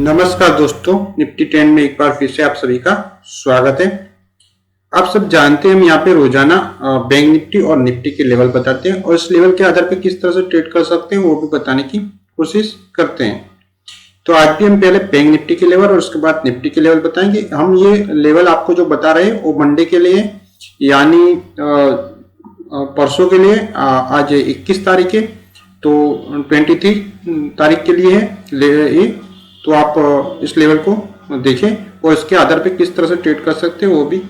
नमस्कार दोस्तों, निफ्टी 10 में एक बार फिर से आप सभी का स्वागत है। आप सब जानते हैं हम यहाँ पे रोजाना बैंक निफ्टी और निफ्टी के लेवल बताते हैं और इस लेवल के आधार पे किस तरह से ट्रेड कर सकते हैं वो भी बताने की कोशिश करते हैं। तो आज भी हम पहले बैंक निफ्टी के लेवल और उसके बाद निफ्टी के लेवल बताएंगे। हम ये लेवल आपको जो बता रहे हैं वो मंडे के लिए यानी परसों के लिए आज 21 तारीख है, तो 23 तारीख के लिए है। तो आप इस लेवल को देखें और इसके आधार पे किस तरह से ट्रेड कर सकते हैं वो भी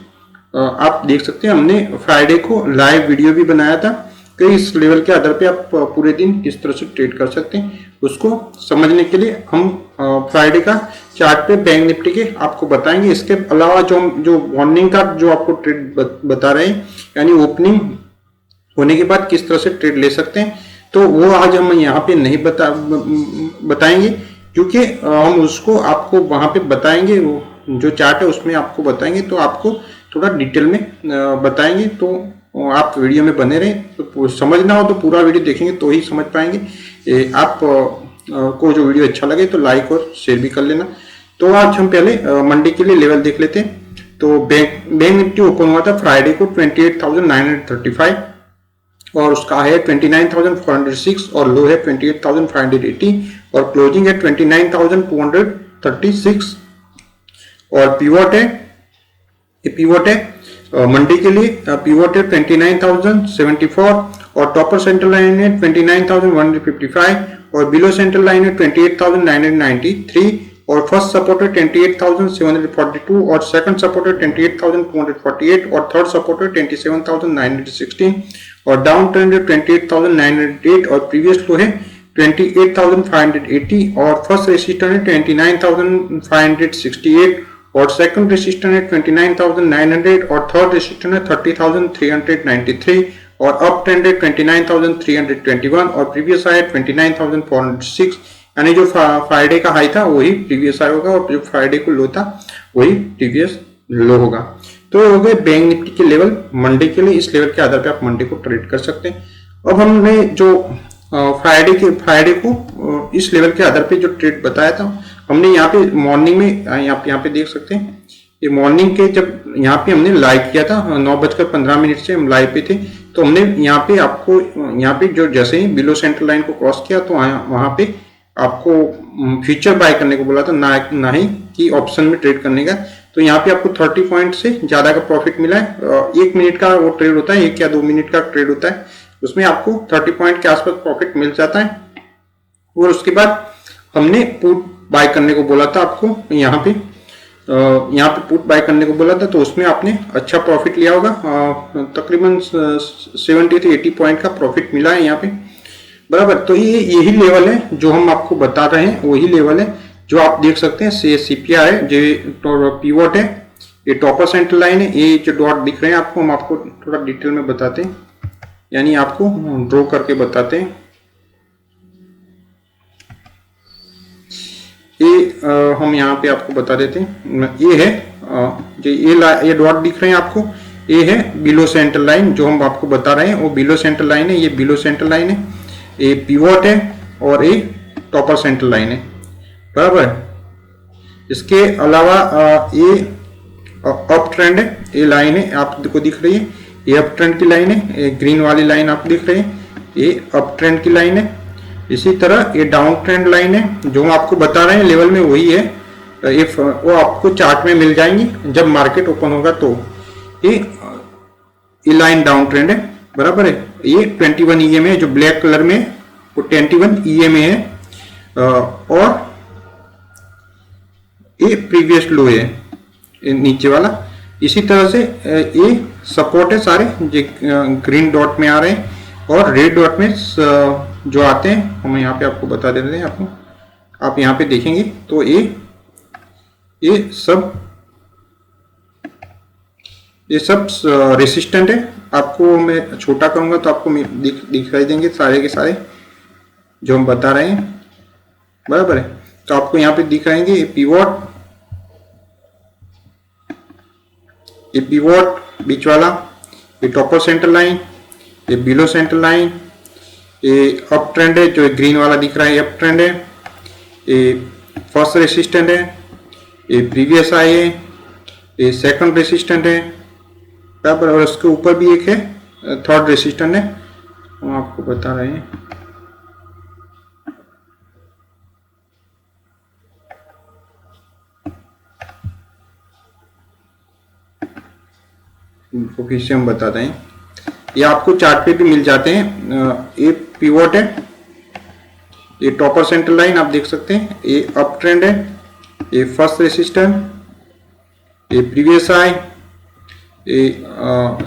आप देख सकते हैं। हमने फ्राइडे को लाइव वीडियो भी बनाया था कि इस लेवल के आधार पे आप पूरे दिन किस तरह से ट्रेड कर सकते हैं। उसको समझने के लिए हम फ्राइडे का चार्ट पे बैंक निफ्टी के आपको बताएंगे। इसके अलावा जो मॉर्निंग का जो आपको ट्रेड बता रहे हैं यानी ओपनिंग होने के बाद किस तरह से ट्रेड ले सकते हैं, तो वो आज हम यहाँ पे नहीं बताएंगे क्योंकि हम उसको आपको वहां पे बताएंगे। वो जो चार्ट है उसमें आपको बताएंगे, तो आपको थोड़ा डिटेल में बताएंगे। तो आप वीडियो में बने रहें, तो समझना हो तो पूरा वीडियो देखेंगे तो ही समझ पाएंगे। आप को जो वीडियो अच्छा लगे तो लाइक और शेयर भी कर लेना। तो आज हम पहले मंडे के लिए लेवल देख लेते हैं। तो बैंक निफ्टी ओपन हुआ था फ्राइडे को 28,935 और उसका हाई है 29,406 और लो है 28,580 और क्लोजिंग है 29,236 और पिवट है मंडी के लिए पिवट है 29,074 और टॉपर सेंट्रल लाइन है 29,155 और बिलो सेंट्रल लाइन है 28,993 और फर्स्ट सपोर्ट है 28,742 और सेकंड सपोर्ट है 28,248 और थर्ड सपोर्ट है 27,916 और डाउन ट्रेंड है 28,908 और प्रीवियस लो है 28,580 और फर्स्ट रेसिस्टेंस है 29,568 और सेकंड रेसिस्टेंस है 29,900 और थर्ड रेसिस्टेंस है 30,393 और अप ट्रेंड है 29,321 और प्रीवियस हाई है 29,406। यानी जो फ्राइडे का हाई था वही प्रीवियस हाई होगा और जो फ्राइडे को लो था वही प्रीवियस लो होगा। तो हो गए बैंक निफ्टी के लेवल मंडे के लिए। इस लेवल के आधार पे आप मंडे को ट्रेड कर सकते हैं। अब हमने जो फ्राइडे को इस लेवल के आधार पे जो ट्रेड बताया था, हमने यहाँ पे मॉर्निंग में यहाँ पे देख सकते हैं। ये मॉर्निंग के जब यहाँ पे हमने लाइव किया था 9:15 से हम लाइव पे थे, तो हमने यहाँ पे आपको यहाँ पे जो जैसे ही बिलो सेंट्रल लाइन को क्रॉस किया तो वहां पे आपको फ्यूचर बाय करने को बोला था, ना ही कि ऑप्शन में ट्रेड करने का। तो यहाँ पे आपको 30 पॉइंट से ज्यादा का प्रॉफिट मिला है। 1 मिनट का वो ट्रेड होता है, 1 या 2 मिनट का ट्रेड होता है, उसमें आपको 30 पॉइंट के आसपास प्रॉफिट मिल जाता है। और उसके बाद हमने पुट बाय करने को बोला था आपको, यहाँ पे पुट बाय करने को बोला था, तो उसमें आपने अच्छा प्रॉफिट लिया होगा। तकरीबन 70 से 80 पॉइंट का प्रॉफिट मिला है यहाँ पे, बराबर। तो यही लेवल है जो हम आपको बता रहे हैं, वही लेवल है जो आप देख सकते हैं। सीपीआर है, जो पीवट है, ये टॉपर सेंट्रल लाइन है, ये जो डॉट दिख रहे हैं आपको, हम आपको थोड़ा डिटेल में बताते हैं, यानी आपको ड्रॉ करके बताते हैं। ये हम यहाँ पे आपको बता देते हैं। ये है जो ये डॉट दिख रहे हैं आपको, ये है बिलो सेंट्रल लाइन जो हम आपको बता रहे हैं, वो बिलो सेंट्रल लाइन है। ये बिलो सेंट्रल लाइन है, ये पिवट है और ये टॉपर सेंट्रल लाइन है, बराबर। इसके अलावा ये अप ट्रेंड है, ये लाइन है आपको दिख रही है, ये अप ट्रेंड की लाइन है, ये ग्रीन वाली लाइन आप दिख रहे हैं, ये अप ट्रेंड की लाइन है। इसी तरह ये डाउन ट्रेंड लाइन है जो हम आपको बता रहे हैं लेवल में, वही है। वो आपको चार्ट में मिल जाएंगी जब मार्केट ओपन होगा। तो ये लाइन डाउन ट्रेंड है, बराबर है। ये 21 EMA है जो ब्लैक कलर में, वो 21 EMA है और ये प्रीवियस लो है नीचे वाला। इसी तरह से ये सपोर्ट है सारे जो ग्रीन डॉट में आ रहे हैं और रेड डॉट में जो आते हैं, हम यहाँ पे आपको बता देते हैं। आपको आप यहाँ पे देखेंगे तो ये सब रेसिस्टेंट है। आपको मैं छोटा करूंगा तो आपको दिखाई देंगे सारे के सारे जो हम बता रहे हैं, बराबर है। तो आपको यहाँ पे दिखाएंगे ये पिवट बीच वाला, ये टॉपर सेंटर लाइन, ये बिलो सेंटर लाइन, ये अप ट्रेंड है जो ग्रीन वाला दिख रहा है, अप ट्रेंड है। ये फर्स्ट रेसिस्टेंट है, ये प्रीवियस हाई है, ये सेकंड रेसिस्टेंट है, बराबर। और उसके ऊपर भी एक है थर्ड रेसिस्टेंट है, हम आपको बता रहे हैं। इनको फिर से हम बताते हैं, ये आपको चार्ट पे भी मिल जाते हैं। ये पिवोट है, ये टॉपर सेंटर लाइन आप देख सकते हैं, ये अप ट्रेंड है, ये फर्स्ट रेसिस्टेंट, ये प्रीवियस हाई, ये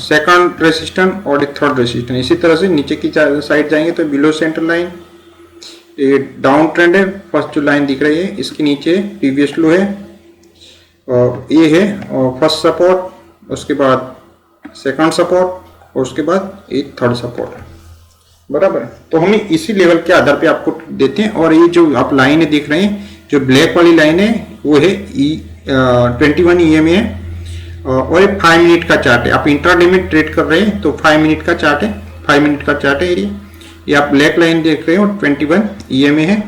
सेकंड रेसिस्टेंट और ये थर्ड रेसिस्टेंट। इसी तरह से नीचे की साइड जाएंगे तो बिलो सेंटर लाइन, ये डाउन ट्रेंड है, फर्स्ट जो लाइन दिख रही है इसके नीचे प्रीवियस लो है, और ये है फर्स्ट सपोर्ट, उसके बाद सेकंड सपोर्ट और उसके बाद एक थर्ड सपोर्ट, बराबर। तो हमें इसी लेवल के आधार पे आपको देते हैं। और ये जो आप लाइनें देख रहे हैं, जो ब्लैक वाली लाइन है वो है 21 EMA है, और ये 5 मिनट का चार्ट है। आप इंट्राडे में ट्रेड कर रहे हैं तो 5 मिनट का चार्ट है, 5 मिनट का चार्ट है ये आप ब्लैक लाइन देख रहे हो 21 EMA है।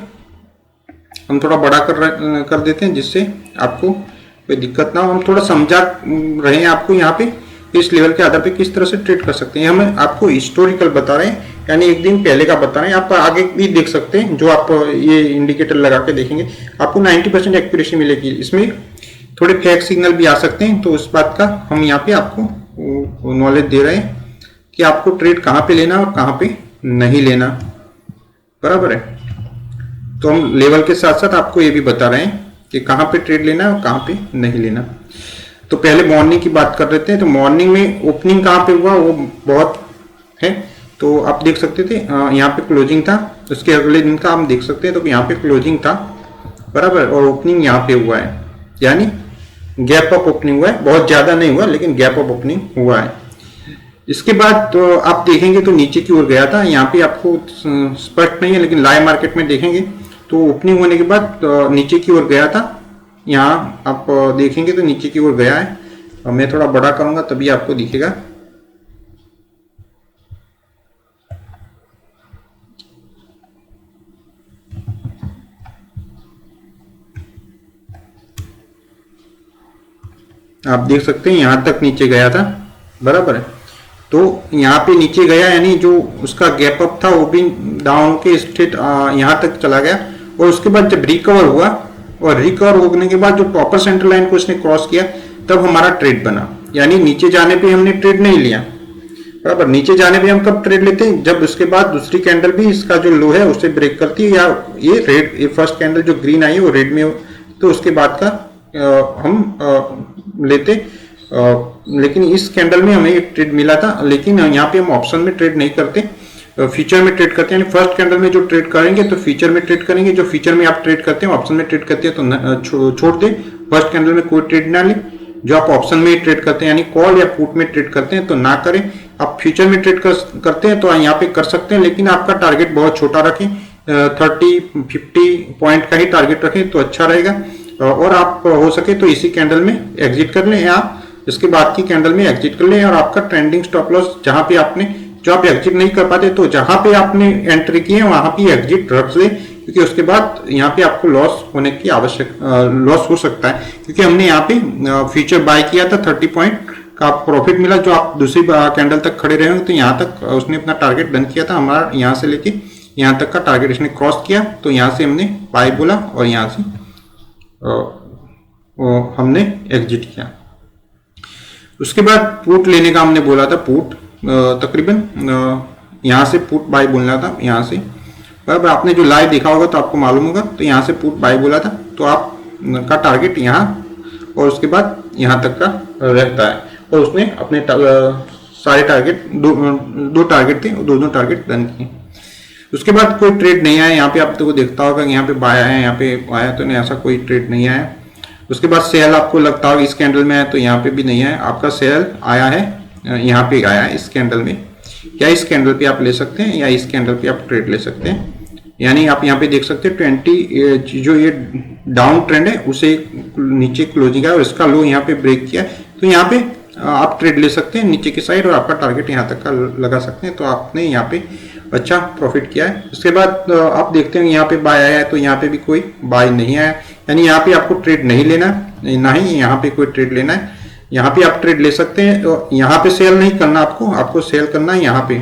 हम थोड़ा बड़ा कर देते हैं जिससे आपको कोई दिक्कत ना हो। हम थोड़ा समझा रहे हैं आपको यहाँ पे इस लेवल के आधार पे किस तरह से ट्रेड कर सकते हैं। हम आपको हिस्टोरिकल बता रहे हैं, यानी एक दिन पहले का बता रहे हैं। आप आगे भी देख सकते हैं, जो आप ये इंडिकेटर लगा के देखेंगे आपको 90% एक्यूरेसी मिलेगी। इसमें थोड़े फेक सिग्नल भी आ सकते हैं, तो उस बात का हम यहाँ पे आपको नॉलेज दे रहे हैं कि आपको ट्रेड कहाँ पे लेना और कहाँ पे नहीं लेना, बराबर है। तो हम लेवल के साथ साथ आपको ये भी बता रहे हैं कि कहाँ पे ट्रेड लेना है और कहाँ पे नहीं लेना। तो पहले मॉर्निंग की बात कर लेते हैं। तो मॉर्निंग में ओपनिंग कहाँ पे हुआ वो बहुत है, तो आप देख सकते थे यहाँ पे क्लोजिंग था, उसके अगले दिन का हम देख सकते हैं तो यहाँ पे क्लोजिंग था, बराबर, और ओपनिंग यहाँ पे हुआ है, यानी गैप अप ओपनिंग हुआ है। बहुत ज्यादा नहीं हुआ लेकिन गैप अप ओपनिंग हुआ है। इसके बाद तो आप देखेंगे तो नीचे की ओर गया था, यहाँ पे आपको स्पष्ट नहीं है लेकिन लाइव मार्केट में देखेंगे तो ओपनिंग होने के बाद नीचे की ओर गया था। यहाँ आप देखेंगे तो नीचे की ओर गया है। मैं थोड़ा बड़ा करूंगा तभी आपको दिखेगा। आप देख सकते हैं यहाँ तक नीचे गया था, बराबर है। तो यहाँ पे नीचे गया, यानी जो उसका गैप अप था वो भी डाउन के स्ट्रेट यहाँ तक चला गया। और उसके बाद जब रिकवर हुआ और रिकवर होने के बाद जो टॉपर सेंटर लाइन को इसने क्रॉस किया तब हमारा ट्रेड बना। यानी नीचे जाने पे हमने ट्रेड नहीं लिया, बराबर। नीचे जाने पे हम कब ट्रेड लेते हैं, जब उसके बाद दूसरी कैंडल भी इसका जो लो है उसे ब्रेक करती है, या ये रेड, ये फर्स्ट कैंडल जो ग्रीन आई है वो रेड में हो, तो उसके बाद का हम लेते। लेकिन इस कैंडल में हमें एक ट्रेड मिला था, लेकिन यहाँ पे हम ऑप्शन में ट्रेड नहीं करते, फीचर में ट्रेड करते हैं। यानी फर्स्ट कैंडल में जो ट्रेड करेंगे तो फीचर में ट्रेड करेंगे, जो फीचर में आप ट्रेड करते हैं ऑप्शन में ट्रेड करते हैं तो छोड़ दे, फर्स्ट कैंडल में कोई ट्रेड ना ले। जो आप ऑप्शन में ट्रेड करते हैं यानी कॉल या पुट में ट्रेड करते हैं तो ना करें। आप फ्यूचर में ट्रेड करते हैं तो यहाँ पे कर सकते हैं, लेकिन आपका टारगेट बहुत छोटा रखें, 30-50 पॉइंट का ही टारगेट रखें तो अच्छा रहेगा। और आप हो सके तो इसी कैंडल में एग्जिट कर लें, या इसके बाद की कैंडल में एग्जिट कर लें। और आपका ट्रेंडिंग स्टॉप लॉस जहां पे आपने, जो आप एग्जिट नहीं कर पाते तो जहां पे आपने एंट्री की है वहां पे एग्जिट रख ले, क्योंकि उसके बाद यहाँ पे आपको लॉस होने की लॉस हो सकता है। क्योंकि हमने यहाँ पे फ्यूचर बाय किया था, 30 पॉइंट का प्रॉफिट मिला। जो आप दूसरी कैंडल तक खड़े रहे होंगे तो यहाँ तक उसने अपना टारगेट डन किया था। हमारा यहाँ से लेके यहाँ तक का टारगेट इसने क्रॉस किया तो यहाँ से हमने बाय बोला और यहाँ से हमने एग्जिट किया। उसके बाद पुट लेने का हमने बोला था, पुट तकरीबन यहाँ से पुट बाय बोलना था यहाँ से। अब आपने जो लाइव देखा होगा तो आपको मालूम होगा, तो यहाँ से पुट बाय बोला था तो आप का टारगेट यहाँ और उसके बाद यहाँ तक का रहता है। और उसने अपने सारे टारगेट, दो टारगेट थे, दोनों टारगेट डन किए। उसके बाद कोई ट्रेड नहीं आया। यहाँ पे आप तो देखता होगा यहाँ पे बाय आया, यहाँ पे आया, तो नहीं, ऐसा कोई ट्रेड नहीं आया। उसके बाद सेल आपको लगता होगा इस कैंडल में आया, तो यहाँ पे भी नहीं आया। आपका सेल आया है, यहाँ पे आया है इस कैंडल में। या इस कैंडल पे आप ले सकते हैं या इस कैंडल पे आप ट्रेड ले सकते हैं। यानी आप यहाँ पे देख सकते हैं 20 जो ये डाउन ट्रेंड है उसे नीचे क्लोजिंग है और इसका लो यहाँ पे ब्रेक किया, तो यहाँ पे आप ट्रेड ले सकते हैं नीचे की साइड और आपका टारगेट यहाँ तक का लगा सकते हैं। तो आपने यहाँ पे अच्छा प्रॉफिट किया है। उसके बाद आप देखते हैं यहाँ पे बाय आया है, तो यहाँ पे भी कोई बाय नहीं आया। यानी यहाँ पे आपको ट्रेड नहीं लेना है, ना ही यहाँ पे कोई ट्रेड लेना है। यहाँ पे आप ट्रेड ले सकते हैं, तो यहाँ पे सेल नहीं करना आपको सेल करना है यहाँ पे।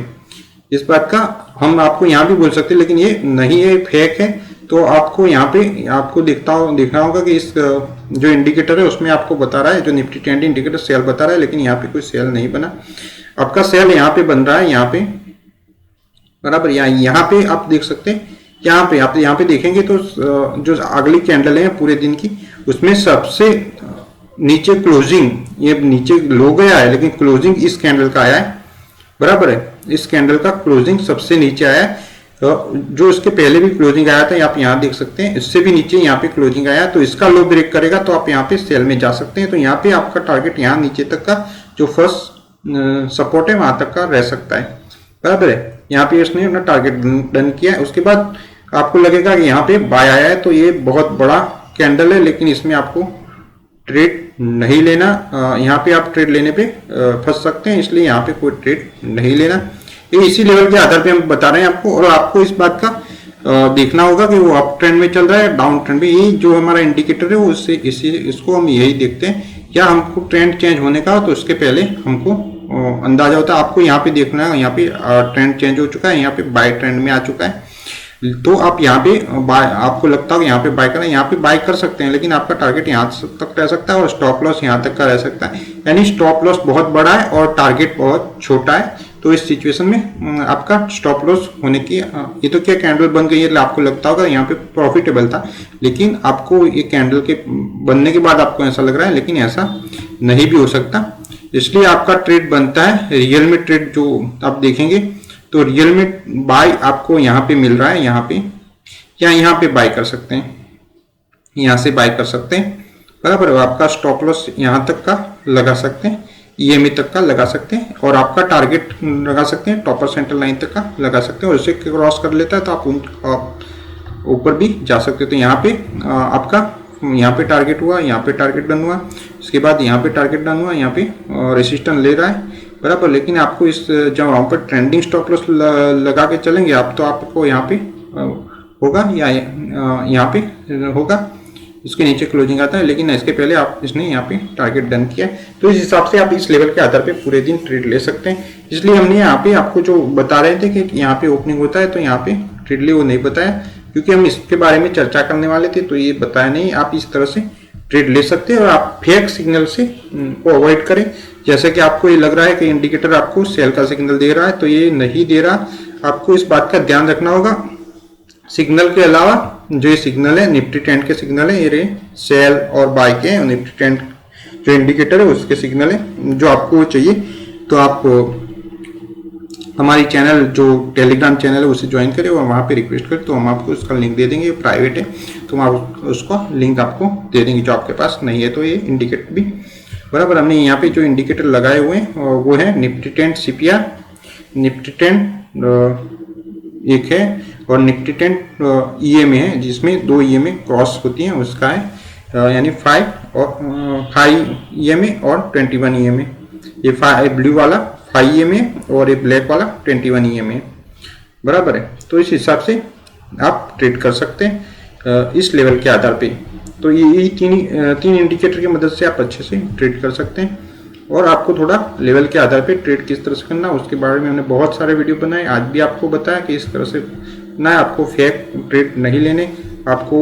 इस बात का हम आपको यहाँ भी बोल सकते हैं, लेकिन ये नहीं है, फेक है। तो आपको यहाँ पे आपको देखना होगा कि इस जो इंडिकेटर है उसमें आपको बता रहा है, जो निफ्टी ट्रेंड इंडिकेटर सेल बता रहा है, लेकिन यहाँ पे कोई सेल नहीं बना। आपका सेल यहाँ पे बन रहा है, यहाँ पे बराबर। यहाँ पे आप देख सकते हैं, यहाँ पे आप यहाँ पे देखेंगे तो जो अगली कैंडल है पूरे दिन की, उसमें सबसे नीचे क्लोजिंग, ये नीचे लो गया है लेकिन क्लोजिंग इस कैंडल का आया है, बराबर है। इस कैंडल का क्लोजिंग सबसे नीचे आया है, जो इसके पहले भी क्लोजिंग आया था आप यहाँ देख सकते हैं, इससे भी नीचे यहाँ पे क्लोजिंग आया। तो इसका लो ब्रेक करेगा तो आप यहाँ पे सेल में जा सकते हैं। तो यहाँ पे आपका टारगेट यहाँ नीचे तक का जो फर्स्ट सपोर्ट है वहां तक का रह सकता है, बराबर है। यहाँ पे इसने अपना टारगेट डन किया है। उसके बाद आपको लगेगा कि यहाँ पे बाय आया है, तो ये बहुत बड़ा कैंडल है, लेकिन इसमें आपको ट्रेड नहीं लेना। यहाँ पे आप ट्रेड लेने पे फंस सकते हैं, इसलिए यहाँ पे कोई ट्रेड नहीं लेना। ये इसी लेवल के आधार पे हम बता रहे हैं आपको, और आपको इस बात का देखना होगा कि वो अप ट्रेंड में चल रहा है, डाउन ट्रेंड में। ये जो हमारा इंडिकेटर है वो इसको हम यही देखते हैं, क्या हमको ट्रेंड चेंज होने का, तो उसके पहले हमको अंदाजा होता है। आपको यहाँ पे देखना है, यहाँ पे ट्रेंड चेंज हो चुका है, यहाँ पे बाय ट्रेंड में आ चुका है। तो आप यहाँ पे बाय, आपको लगता है यहाँ पे बाय करना, यहाँ पे बाय कर सकते हैं, लेकिन आपका टारगेट यहाँ तक रह सकता है और स्टॉप लॉस यहाँ तक का रह सकता है। यानी स्टॉप लॉस बहुत बड़ा है और टारगेट बहुत छोटा है। तो इस सिचुएशन में आपका स्टॉप लॉस होने की, ये तो क्या कैंडल बन गई है, आपको लगता होगा यहाँ पे प्रॉफिटेबल था, लेकिन आपको ये कैंडल के बनने के बाद आपको ऐसा लग रहा है, लेकिन ऐसा नहीं भी हो सकता। इसलिए आपका ट्रेड बनता है रियल में। ट्रेड जो आप देखेंगे तो रियल में बाय आपको यहाँ पे मिल रहा है, यहाँ पे या यहाँ पे बाय कर सकते हैं, यहाँ से बाय कर सकते हैं, बराबर। आपका स्टॉप लॉस यहाँ तक का लगा सकते हैं, ईएमए तक का लगा सकते हैं, और आपका टारगेट लगा सकते हैं टॉपर सेंटर लाइन तक का लगा सकते हैं, और उसे क्रॉस कर लेता है तो आप ऊपर भी जा सकते हैं। तो यहाँ पे आपका यहाँ पे टारगेट हुआ, यहाँ पे टारगेट डन हुआ, इसके बाद यहाँ पे टारगेट डन हुआ, यहाँ पे रेसिस्टेंस ले रहा है, बराबर। लेकिन आपको इस जब वहाँ पर ट्रेंडिंग स्टॉप लॉस लगा के चलेंगे आप, तो आपको यहाँ पे होगा या यहाँ पे होगा, इसके नीचे क्लोजिंग आता है, लेकिन इसके पहले इसने यहाँ पे टारगेट डन किया है। तो इस हिसाब से आप इस लेवल के आधार पे पूरे दिन ट्रेड ले सकते हैं। इसलिए हमने यहाँ पे आपको जो बता रहे थे कि यहाँ पे ओपनिंग होता है तो यहाँ पे ट्रेड ले, वो नहीं बताया, क्योंकि हम इसके बारे में चर्चा करने वाले थे, तो ये बताया नहीं। आप इस तरह से ट्रेड ले सकते हैं और आप फेक सिग्नल से को अवॉइड करें। जैसे कि आपको ये लग रहा है कि इंडिकेटर आपको सेल का सिग्नल दे रहा है, तो ये नहीं दे रहा। आपको इस बात का ध्यान रखना होगा। सिग्नल के अलावा जो ये सिग्नल है निफ्टी ट्रेंड के सिग्नल है, ये रहे सेल और बाय के, निफ्टी ट्रेंड जो इंडिकेटर है उसके सिग्नल है। जो आपको चाहिए तो आप हमारी चैनल जो टेलीग्राम चैनल है उसे ज्वाइन करें और वहाँ पे रिक्वेस्ट करें, तो हम आपको उसका लिंक दे देंगे। प्राइवेट है तो हम उसका लिंक आपको दे देंगे, जो आपके पास नहीं है। तो ये इंडिकेटर भी बराबर हमने यहाँ पे जो इंडिकेटर लगाए हुए हैं वो है Nifty trend CPR, Nifty trend एक है, और निफ्टी ट्रेंड EMA है, जिसमें 2 EMA क्रॉस होती हैं, उसका है यानी 5 EMA और 21 EMA। ये ब्लू वाला 5 EMA और ये ब्लैक वाला 21 EMA, बराबर है। तो इस हिसाब से आप ट्रेड कर सकते हैं इस लेवल के आधार पे। तो ये तीन इंडिकेटर की मदद से आप अच्छे से ट्रेड कर सकते हैं। और आपको थोड़ा लेवल के आधार पे ट्रेड किस तरह से करना, उसके बारे में हमने बहुत सारे वीडियो बनाए। आज भी आपको बताया कि इस तरह से ना, आपको फेक ट्रेड नहीं लेने, आपको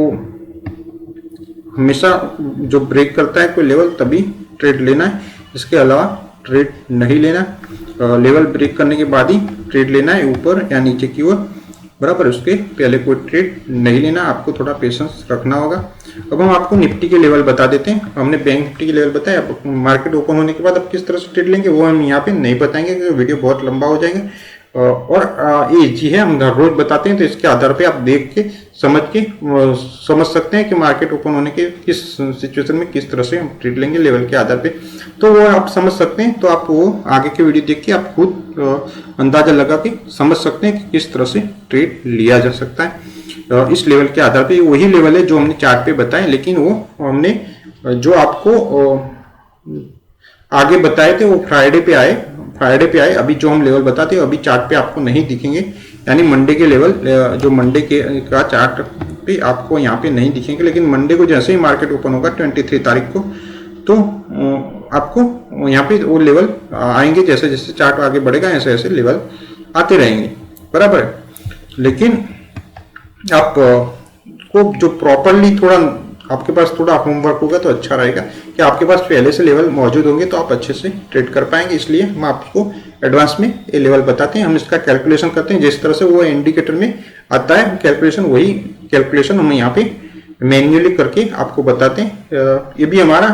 हमेशा जो ब्रेक करता है कोई लेवल तभी ट्रेड लेना है, इसके अलावा ट्रेड नहीं लेना। लेवल ब्रेक करने के बाद ही ट्रेड लेना है, ऊपर या नीचे की ओर, बराबर। उसके पहले कोई ट्रेड नहीं लेना, आपको थोड़ा पेशेंस रखना होगा। अब हम आपको निफ्टी के लेवल बता देते हैं। हमने बैंक निफ्टी के लेवल बताया, अब मार्केट ओपन होने के बाद अब किस तरह से ट्रेड लेंगे वो हम यहाँ पे नहीं बताएंगे, क्योंकि वीडियो बहुत लंबा हो जाएगा। और ये जी है, हम हर रोज बताते हैं, तो इसके आधार पे आप देख के समझ सकते हैं कि मार्केट ओपन होने के किस सिचुएशन में किस तरह से हम ट्रेड लेंगे लेवल के आधार पे, तो वो आप समझ सकते हैं। तो आप वो आगे के वीडियो देख के आप खुद अंदाजा लगा के समझ सकते हैं कि किस तरह से ट्रेड लिया जा सकता है इस लेवल के आधार पे। वही लेवल है जो हमने चार्ट पे बताए, लेकिन वो हमने जो आपको आगे बताए थे वो फ्राइडे पे आए। अभी जो हम लेवल बताते हैं अभी चार्ट पे आपको नहीं दिखेंगे, यानी मंडे के लेवल जो मंडे के का चार्ट पे आपको यहाँ पे नहीं दिखेंगे, लेकिन मंडे को जैसे ही मार्केट ओपन होगा 23 तारीख को, तो आपको यहाँ पे वो लेवल आएंगे। जैसे जैसे चार्ट आगे बढ़ेगा ऐसे ऐसे लेवल आते रहेंगे, बराबर है। लेकिन आप को जो प्रॉपरली थोड़ा आपके पास थोड़ा होमवर्क होगा तो अच्छा रहेगा कि आपके पास पहले से लेवल मौजूद होंगे तो आप अच्छे से ट्रेड कर पाएंगे। इसलिए हम आपको एडवांस में ये लेवल बताते हैं, हम इसका कैलकुलेशन करते हैं। जिस तरह से वो इंडिकेटर में आता है कैलकुलेशन, वही कैलकुलेशन हम यहाँ पे मैन्युअली करके आपको बताते हैं। ये भी हमारा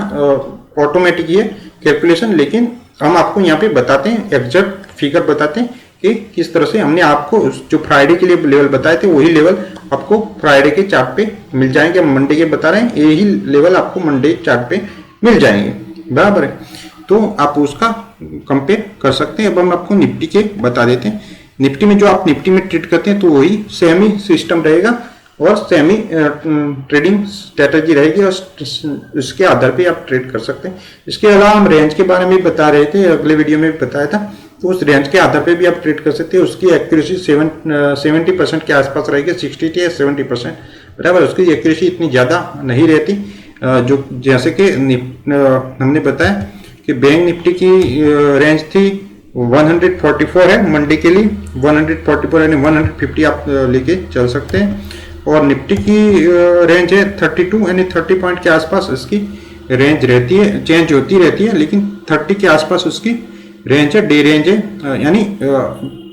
ऑटोमेटिक ही है कैलकुलेशन, लेकिन हम आपको यहाँ पे बताते हैं, एग्जैक्ट फिगर बताते हैं कि किस तरह से हमने आपको जो फ्राइडे के लिए लेवल बताए थे वही लेवल आपको फ्राइडे के चार्ट पे मिल जाएंगे। हम मंडे के बता रहे हैं, यही लेवल आपको मंडे चार्ट पे मिल जाएंगे, बराबर है। तो आप उसका कंपेयर कर सकते हैं। अब हम आपको निफ्टी के बता देते हैं। निफ्टी में जो आप निफ्टी में ट्रेड करते हैं तो वही सेम ही सिस्टम रहेगा और सेम ही ट्रेडिंग स्ट्रेटजी रहेगी और उसके आधार पे आप ट्रेड कर सकते हैं। इसके अलावा हम रेंज के बारे में बता रहे थे, अगले वीडियो में भी बताया था, तो उस रेंज के आधार पे भी आप ट्रेड कर सकते हैं। उसकी एक्यूरेसी 70% के आसपास रहेगी, 60 या 70%, बराबर। उसकी एक्यूरेसी इतनी ज़्यादा नहीं रहती। जो जैसे कि हमने बताया कि बैंक निफ्टी की रेंज थी 144 है मंडे के लिए, 144 यानी 150 आप लेके चल सकते हैं। और निफ्टी की रेंज है 32 यानी 30 पॉइंट के आसपास इसकी रेंज रहती है, चेंज होती रहती है, लेकिन 30 के आसपास उसकी रेंज है, डे रेंज है। यानी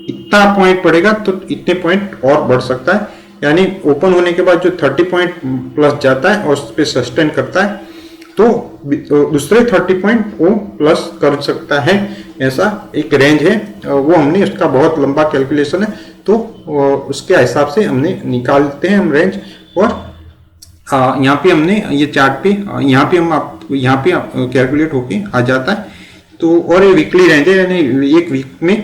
इतना पॉइंट बढ़ेगा तो इतने पॉइंट और बढ़ सकता है। यानी ओपन होने के बाद जो 30 पॉइंट प्लस जाता है और उस पर सस्टेन करता है तो दूसरे 30 पॉइंट वो प्लस कर सकता है, ऐसा एक रेंज है। वो हमने उसका बहुत लंबा कैलकुलेशन है तो उसके हिसाब से हमने निकालते हैं हम रेंज। और यहाँ पे हमने ये चार्ट पे यहाँ पे कैलकुलेट होके आ जाता है। तो और ये वीकली रेंज है, यानी एक वीक में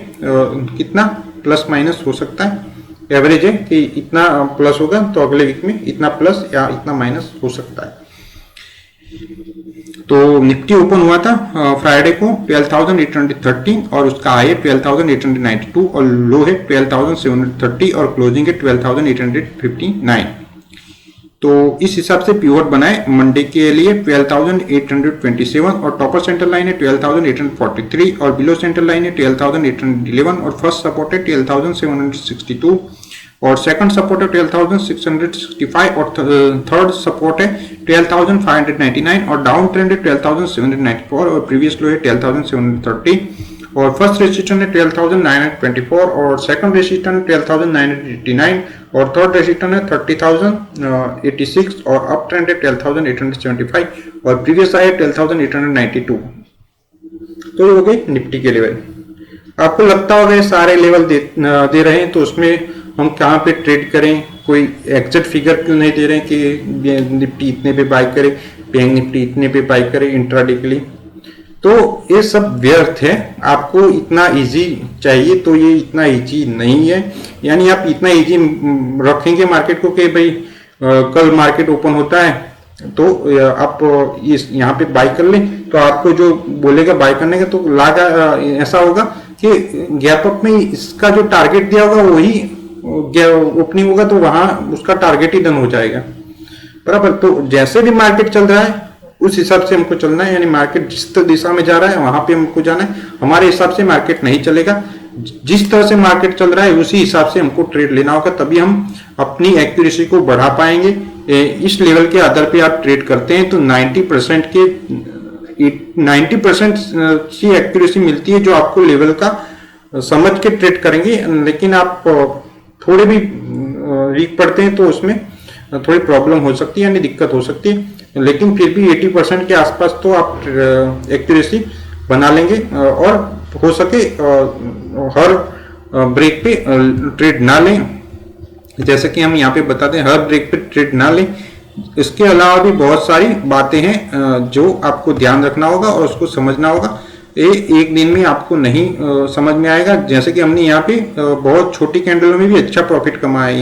कितना प्लस माइनस हो सकता है, एवरेज है कि इतना प्लस होगा तो अगले वीक में इतना प्लस या इतना माइनस हो सकता है। तो निफ्टी ओपन हुआ था फ्राइडे को 12,813 और उसका हाई है 12,892 और लो है 12,730 और क्लोजिंग है 12,859। तो इस हिसाब से पिवट बनाए मंडे के लिए 12,827 और टॉपर सेंटर लाइन है 12,843 और बिलो सेंटर लाइन है 12,811 और फर्स्ट सपोर्ट है 12,762 और सेकंड सपोर्ट है 12,665 और थर्ड सपोर्ट है 12,599 और डाउन ट्रेंड है 12,794 और प्रीवियस लो है 12,730 और फर्स्ट रेजिस्टेंस है 12,924 और सेकंड रेजिस्टेंस 12,989 और थर्ड रेजिस्टेंस है 30,086 और अप ट्रेंड है 12,875 और प्रीवियस हाई है 12,892। तो ये हो गए निफ्टी के लेवल। आपको लगता होगा सारे लेवल दे रहे हैं तो उसमें हम कहाँ पे ट्रेड करें, कोई एग्जैक्ट फिगर क्यों नहीं दे रहे हैं कि निफ्टी इतने पे बाय करे, बैंक निफ्टी इतने पे बाय करे इंट्राडे के लिए। तो ये सब व्यर्थ है। आपको इतना इजी चाहिए तो ये इतना इजी नहीं है। यानी आप इतना इजी रखेंगे मार्केट को कि भाई कल मार्केट ओपन होता है तो आप इस यहाँ पे बाय कर लें, तो आपको जो बोलेगा बाय करने का तो लागा ऐसा होगा कि गैप अप में इसका जो टारगेट दिया होगा वही ओपनिंग होगा तो वहां उसका टारगेट ही डन हो जाएगा, बराबर। तो जैसे भी मार्केट चल रहा है उस हिसाब से हमको चलना है। यानी मार्केट जिस दिशा में जा रहा है वहां पे हमको जाना है। हमारे हिसाब से मार्केट नहीं चलेगा, जिस तरह से मार्केट चल रहा है उसी हिसाब से हमको ट्रेड लेना होगा, तभी हम अपनी एक्यूरेसी को बढ़ा पाएंगे। इस लेवल के आधार पे आप ट्रेड करते हैं तो 90% की एक्यूरेसी मिलती है जो आपको लेवल का समझ के ट्रेड करेंगे। लेकिन आप थोड़े भी वीक पड़ते हैं तो उसमें थोड़ी प्रॉब्लम हो सकती है, यानी दिक्कत हो सकती है। लेकिन फिर भी 80% के आसपास तो आप एक्यूरेसी बना लेंगे और हो सके हर ब्रेक पे ट्रेड ना लें, जैसे कि हम यहाँ पे बताते हैं हर ब्रेक पे ट्रेड ना लें। इसके अलावा भी बहुत सारी बातें हैं जो आपको ध्यान रखना होगा और उसको समझना होगा। ये एक दिन में आपको नहीं समझ में आएगा। जैसे कि हमने यहाँ पे बहुत छोटी कैंडलों में भी अच्छा प्रॉफिट कमाया है,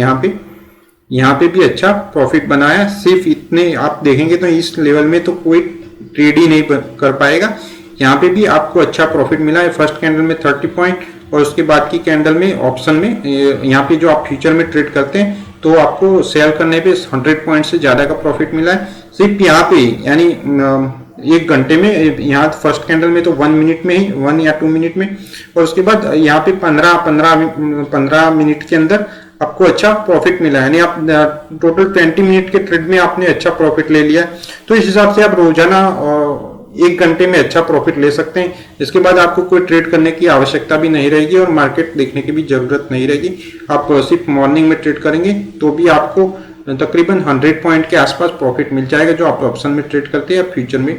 यहाँ पे भी अच्छा प्रॉफिट बनाया। सिर्फ इतने आप देखेंगे तो इस लेवल में तो कोई ट्रेड ही नहीं कर पाएगा। यहाँ पे भी आपको अच्छा प्रॉफिट मिला है। फर्स्ट कैंडल में 30 पॉइंट और उसके बाद की कैंडल में ऑप्शन में यहाँ पे जो आप फ्यूचर में ट्रेड करते हैं तो तो आपको सेल करने पे 100 पॉइंट से ज़्यादा का प्रॉफिट मिला है सिर्फ यहाँ पे, यानी 1 घंटे में। यहाँ फर्स्ट कैंडल में तो 1 मिनट में ही, 1 या 2 मिनट में, और उसके बाद यहाँ पे 15 मिनट के अंदर आपको अच्छा प्रॉफिट मिला है, यानी आप टोटल 20 मिनट के ट्रेड में आपने अच्छा प्रॉफिट ले लिया। तो इस हिसाब से आप रोजाना 1 घंटे में अच्छा प्रॉफिट ले सकते हैं। इसके बाद आपको कोई ट्रेड करने की आवश्यकता भी नहीं रहेगी और मार्केट देखने की भी जरूरत नहीं रहेगी। आप सिर्फ मॉर्निंग में ट्रेड करेंगे तो भी आपको तकरीबन 100 पॉइंट के आसपास प्रॉफिट मिल जाएगा। जो आप ऑप्शन में ट्रेड करते हैं या फ्यूचर में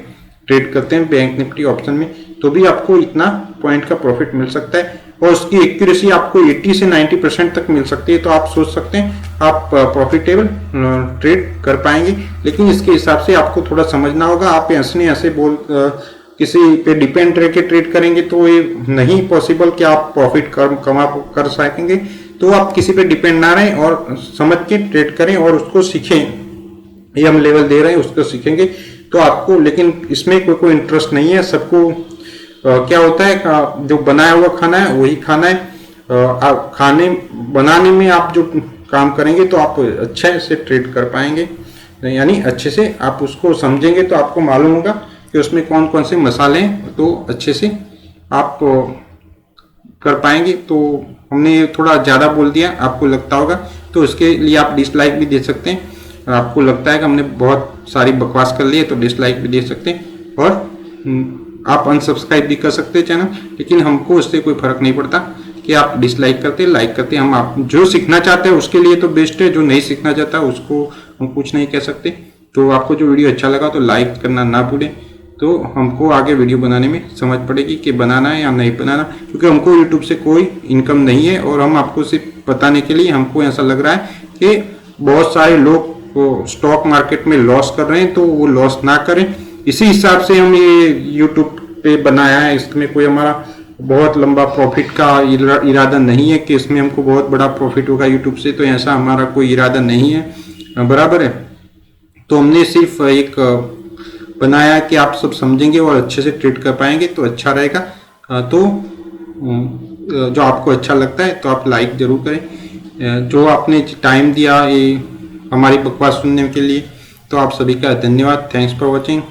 ट्रेड करते हैं बैंक निफ्टी ऑप्शन में, तो भी आपको इतना पॉइंट का प्रॉफिट मिल सकता है और उसकी एक्यूरेसी आपको 80 से 90% तक मिल सकती है। तो आप सोच सकते हैं आप प्रॉफिटेबल ट्रेड कर पाएंगे, लेकिन इसके हिसाब से आपको थोड़ा समझना होगा। आप ऐसे किसी पे डिपेंड रह के ट्रेड करेंगे तो ये नहीं पॉसिबल कि आप प्रॉफिट कर सकेंगे। तो आप किसी पे डिपेंड ना रहें और समझ के ट्रेड करें और उसको सीखें। ये हम लेवल दे रहे हैं उसको सीखेंगे तो आपको, लेकिन इसमें कोई इंटरेस्ट नहीं है। सबको क्या होता है, जो बनाया हुआ खाना है वही खाना है। खाने बनाने में आप जो काम करेंगे तो आप अच्छे से ट्रेड कर पाएंगे, यानी अच्छे से आप उसको समझेंगे तो आपको मालूम होगा कि उसमें कौन कौन से मसाले हैं, तो अच्छे से आप कर पाएंगे। तो हमने थोड़ा ज़्यादा बोल दिया, आपको लगता होगा तो उसके लिए आप डिसलाइक भी दे सकते हैं। आपको लगता है कि हमने बहुत सारी बकवास कर ली है तो डिसलाइक भी दे सकते हैं और आप अनसब्सक्राइब भी कर सकते हैं चैनल, लेकिन हमको उससे कोई फर्क नहीं पड़ता कि आप डिसलाइक करते लाइक करते। हम आप जो सीखना चाहते हैं उसके लिए तो बेस्ट है, जो नहीं सीखना चाहता उसको हम कुछ नहीं कह सकते। तो आपको जो वीडियो अच्छा लगा तो लाइक करना ना भूलें, तो हमको आगे वीडियो बनाने में समझ पड़ेगी कि बनाना है या नहीं बनाना, क्योंकि हमको यूट्यूब से कोई इनकम नहीं है और हम आपको सिर्फ बताने के लिए, हमको ऐसा लग रहा है कि बहुत सारे लोग स्टॉक मार्केट में लॉस कर रहे हैं तो वो लॉस ना करें। इसी हिसाब से हम ये यूट्यूब पे बनाया है। इसमें कोई हमारा बहुत लंबा प्रॉफिट का इरादा नहीं है कि इसमें हमको बहुत बड़ा प्रॉफिट होगा यूट्यूब से, तो ऐसा हमारा कोई इरादा नहीं है, बराबर है। तो हमने सिर्फ एक बनाया कि आप सब समझेंगे और अच्छे से ट्रेड कर पाएंगे तो अच्छा रहेगा। तो जो आपको अच्छा लगता है तो आप लाइक जरूर करें। जो आपने टाइम दिया ये हमारी बकवास सुनने के लिए, तो आप सभी का धन्यवाद। Thanks for watching.